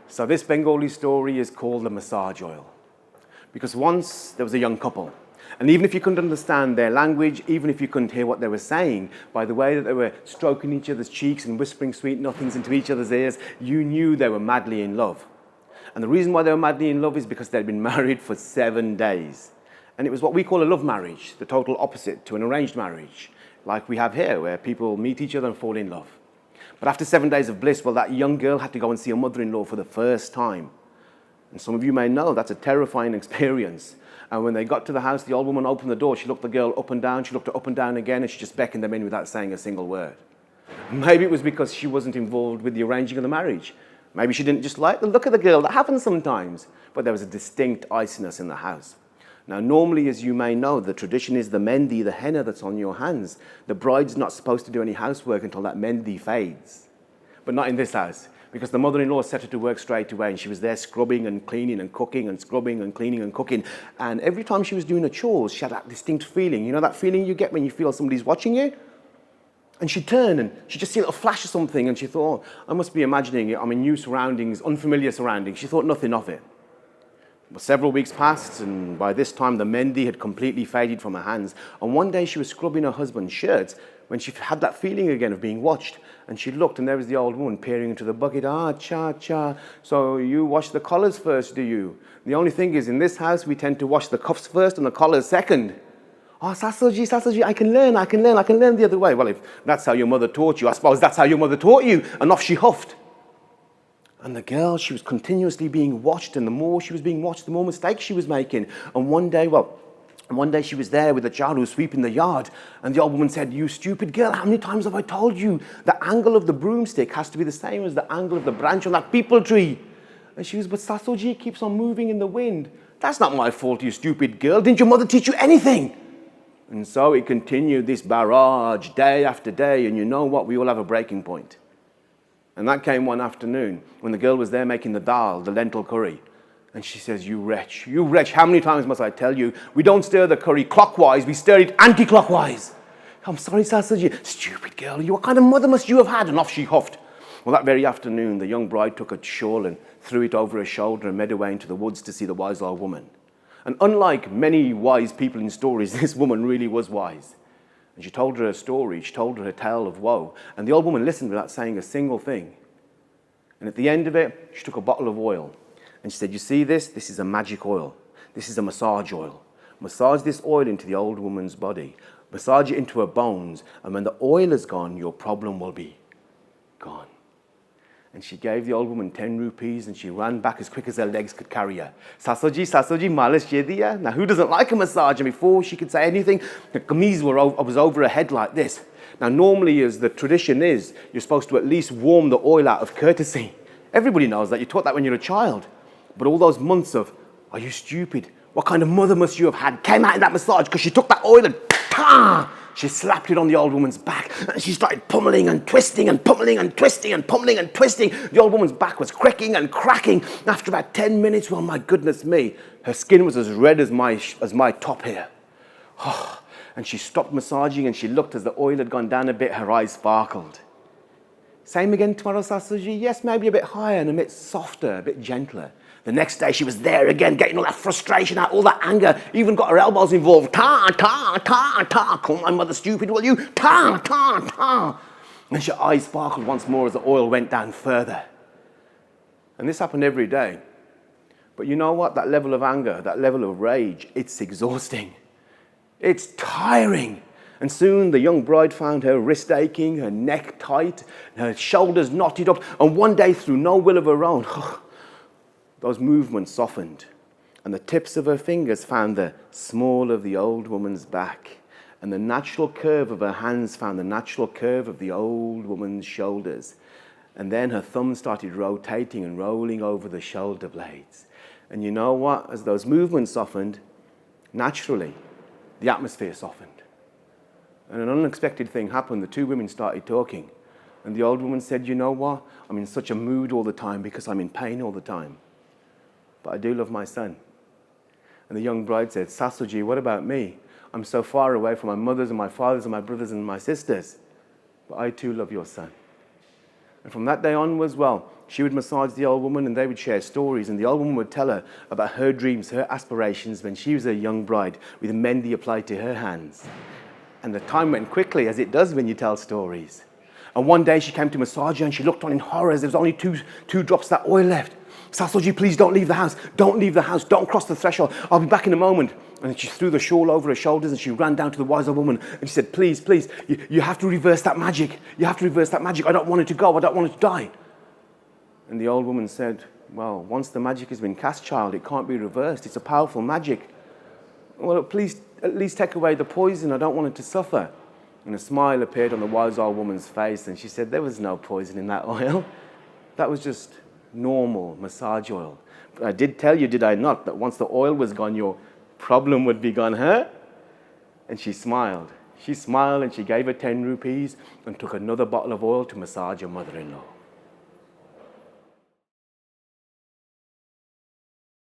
So this Bengali story is called the massage oil. Because once there was a young couple, and even if you couldn't understand their language, even if you couldn't hear what they were saying, by the way that they were stroking each other's cheeks and whispering sweet nothings into each other's ears, you knew they were madly in love. And the reason why they were madly in love is because they'd been married for 7 days. And it was what we call a love marriage, the total opposite to an arranged marriage, like we have here, where people meet each other and fall in love. But after 7 days of bliss, well, that young girl had to go and see her mother-in-law for the first time. And some of you may know that's a terrifying experience. And when they got to the house, the old woman opened the door. She looked the girl up and down. She looked her up and down again, and she just beckoned them in without saying a single word. Maybe it was because she wasn't involved with the arranging of the marriage. Maybe she didn't just like the look of the girl. That happens sometimes. But there was a distinct iciness in the house. Now, normally, as you may know, the tradition is the mehndi, the henna that's on your hands. The bride's not supposed to do any housework until that mehndi fades. But not in this house, because the mother-in-law set her to work straight away, and she was there scrubbing and cleaning and cooking and scrubbing and cleaning and cooking. And every time she was doing her chores, she had that distinct feeling. You know that feeling you get when you feel somebody's watching you? And she'd turn and she'd just see a little flash of something, and she thought, oh, I must be imagining it. I'm in new surroundings, unfamiliar surroundings. She thought nothing of it. But several weeks passed, and by this time the mehndi had completely faded from her hands. And one day she was scrubbing her husband's shirts when she had that feeling again of being watched. And she looked, and there was the old woman peering into the bucket. Ah, cha. So you wash the collars first, do you? The only thing is, in this house, we tend to wash the cuffs first and the collars second. Oh, Sasoji, I can learn the other way. Well, if that's how your mother taught you, I suppose that's how your mother taught you. And off she huffed. And the girl, she was continuously being watched, and the more she was being watched, the more mistakes she was making. And one day she was there with a child who was sweeping the yard, and the old woman said, you stupid girl, how many times have I told you the angle of the broomstick has to be the same as the angle of the branch on that peepal tree? And she was, but Sasoji keeps on moving in the wind. That's not my fault, you stupid girl. Didn't your mother teach you anything? And so it continued, this barrage, day after day, and you know what? We all have a breaking point. And that came one afternoon when the girl was there making the dal, the lentil curry. And she says, you wretch, how many times must I tell you? We don't stir the curry clockwise, we stir it anti-clockwise. I'm sorry, Sasaji. Stupid girl, what kind of mother must you have had? And off she huffed. Well, that very afternoon, the young bride took a shawl and threw it over her shoulder and made her way into the woods to see the wise old woman. And unlike many wise people in stories, this woman really was wise. And she told her a story, she told her a tale of woe. And the old woman listened without saying a single thing. And at the end of it, she took a bottle of oil. And she said, you see this? This is a magic oil. This is a massage oil. Massage this oil into the old woman's body. Massage it into her bones. And when the oil is gone, your problem will be gone. And she gave the old woman 10 rupees, and she ran back as quick as her legs could carry her. Sasoji, malish yediya. Now, who doesn't like a massage? And before she could say anything, the kameez was over her head like this. Now, normally, as the tradition is, you're supposed to at least warm the oil out of courtesy. Everybody knows that. You're taught that when you're a child. But all those months of, are you stupid? What kind of mother must you have had? Came out in that massage because she took that oil and she slapped it on the old woman's back, and she started pummeling and twisting and pummeling and twisting and pummeling and twisting. The old woman's back was cracking and cracking. After about 10 minutes, well, my goodness me, her skin was as red as my top hair. Oh, and she stopped massaging, and she looked as the oil had gone down a bit. Her eyes sparkled. Same again tomorrow, Sasaji? Yes, maybe a bit higher and a bit softer, a bit gentler. The next day she was there again, getting all that frustration out, all that anger, even got her elbows involved. Call my mother stupid, will you? And her eyes sparkled once more as the oil went down further. And this happened every day. But you know what? That level of anger, that level of rage, it's exhausting. It's tiring. And soon the young bride found her wrist aching, her neck tight, her shoulders knotted up, and one day, through no will of her own, those movements softened, and the tips of her fingers found the small of the old woman's back, and the natural curve of her hands found the natural curve of the old woman's shoulders. And then her thumbs started rotating and rolling over the shoulder blades. And you know what? As those movements softened, naturally, the atmosphere softened. And an unexpected thing happened. The two women started talking. And the old woman said, you know what? I'm in such a mood all the time because I'm in pain all the time. But I do love my son. And the young bride said, Sasoji, what about me? I'm so far away from my mothers and my fathers and my brothers and my sisters. But I too love your son. And from that day onwards, well, she would massage the old woman and they would share stories. And the old woman would tell her about her dreams, her aspirations when she was a young bride with mehndi applied to her hands. And the time went quickly, as it does when you tell stories. And one day she came to massage her and she looked on in horror as there was only two drops of that oil left. Sasoji, please don't leave the house. Don't leave the house. Don't cross the threshold. I'll be back in a moment. And she threw the shawl over her shoulders and she ran down to the wise old woman and she said, please, please, you have to reverse that magic. You have to reverse that magic. I don't want it to go. I don't want it to die. And the old woman said, well, once the magic has been cast, child, it can't be reversed. It's a powerful magic. Well, please, at least take away the poison. I don't want it to suffer. And a smile appeared on the wise old woman's face and she said, there was no poison in that oil. That was just normal massage oil. But I did tell you, did I not, that once the oil was gone, your problem would be gone, huh? And she smiled. She smiled and she gave her 10 rupees and took another bottle of oil to massage her mother-in-law.